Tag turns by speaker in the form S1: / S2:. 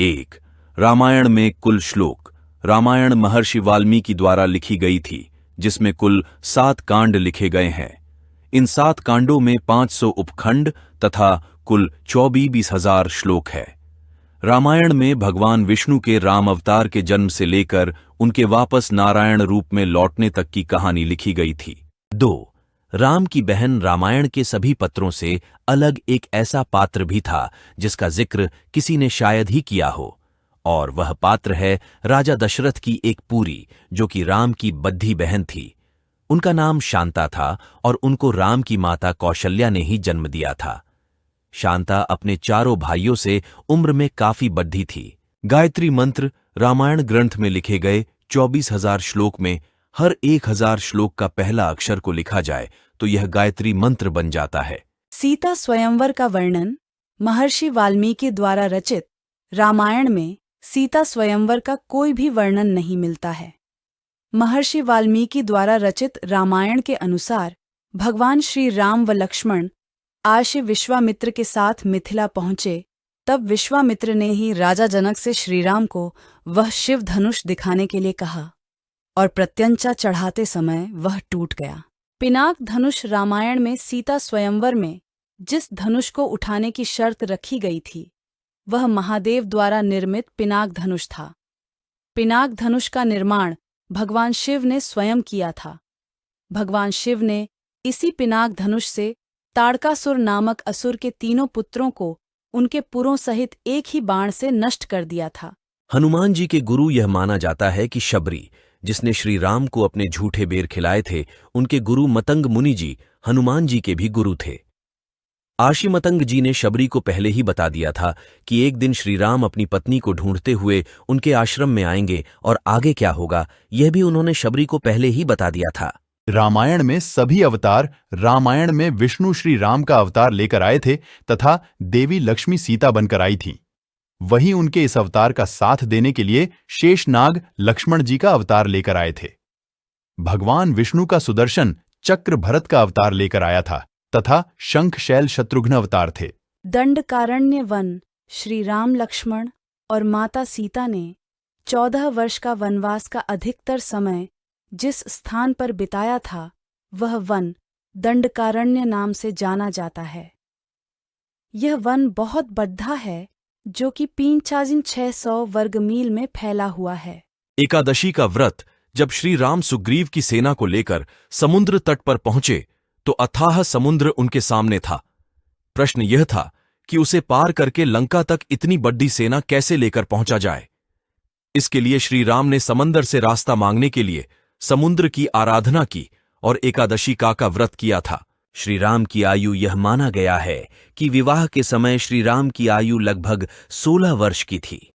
S1: एक। रामायण में कुल श्लोक। रामायण महर्षि वाल्मीकि द्वारा लिखी गई थी, जिसमें कुल 7 कांड लिखे गए हैं। इन 7 कांडों में 500 उपखंड तथा कुल 24,000 श्लोक है। रामायण में भगवान विष्णु के राम अवतार के जन्म से लेकर उनके वापस नारायण रूप में लौटने तक की कहानी लिखी गई थी। 2। राम की बहन रामायण के सभी पत्रों से अलग एक ऐसा पात्र भी था जिसका जिक्र किसी ने शायद ही किया हो, और वह पात्र है राजा दशरथ की एक पूरी, जो कि राम की बद्धी बहन थी। उनका नाम शांता था और उनको राम की माता कौशल्या ने ही जन्म दिया था। शांता अपने चारों भाइयों से उम्र में काफी बद्धी थी। गायत्री मंत्र रामायण ग्रंथ में लिखे गए 24,000 श्लोक में हर 1,000 श्लोक का पहला अक्षर को लिखा जाए तो यह गायत्री मंत्र बन जाता है।
S2: सीता स्वयंवर का वर्णन। महर्षि वाल्मीकि द्वारा रचित रामायण में सीता स्वयंवर का कोई भी वर्णन नहीं मिलता है। महर्षि वाल्मीकि द्वारा रचित रामायण के अनुसार भगवान श्री राम व लक्ष्मण आज विश्वामित्र के साथ मिथिला पहुंचे, तब विश्वामित्र ने ही राजा जनक से श्रीराम को वह शिव धनुष दिखाने के लिए कहा और प्रत्यंचा चढ़ाते समय वह टूट गया। पिनाक धनुष रामायण में सीता स्वयंवर में जिस धनुष को उठाने की शर्त रखी गई थी, वह महादेव द्वारा निर्मित पिनाक धनुष था। पिनाक धनुष का निर्माण भगवान शिव ने स्वयं किया था। भगवान शिव ने इसी पिनाक धनुष से ताड़कासुर नामक असुर के 3 पुत्रों को उनके पुरों सहित एक ही बाण से नष्ट कर दिया था।
S1: हनुमान जी के गुरु यह माना जाता है कि शबरी, जिसने श्री राम को अपने झूठे बेर खिलाए थे, उनके गुरु मतंग मुनि जी हनुमान जी के भी गुरु थे। आशी मतंग जी ने शबरी को पहले ही बता दिया था कि एक दिन श्री राम अपनी पत्नी को ढूंढते हुए उनके आश्रम में आएंगे और आगे क्या होगा यह भी उन्होंने शबरी को पहले ही बता दिया था।
S3: रामायण में सभी अवतार रामायण में विष्णु श्री राम का अवतार लेकर आए थे तथा देवी लक्ष्मी सीता बनकर आई थी। वहीं उनके इस अवतार का साथ देने के लिए शेषनाग लक्ष्मण जी का अवतार लेकर आए थे। भगवान विष्णु का सुदर्शन चक्र भरत का अवतार लेकर आया था तथा शंख शैल शत्रुघ्न अवतार थे।
S2: दंडकारण्य वन श्री राम लक्ष्मण और माता सीता ने 14 वर्ष का वनवास का अधिकतर समय जिस स्थान पर बिताया था, वह वन दंडकारण्य नाम से जाना जाता है। यह वन बहुत बड़ा है, जो कि 5,600 वर्ग मील में फैला हुआ है।
S1: एकादशी का व्रत जब श्री राम सुग्रीव की सेना को लेकर समुद्र तट पर पहुंचे तो अथाह समुद्र उनके सामने था। प्रश्न यह था कि उसे पार करके लंका तक इतनी बड़ी सेना कैसे लेकर पहुंचा जाए। इसके लिए श्री राम ने समंदर से रास्ता मांगने के लिए समुद्र की आराधना की और एकादशी का व्रत किया था। श्री राम की आयु यह माना गया है कि विवाह के समय श्री राम की आयु लगभग 16 वर्ष की थी।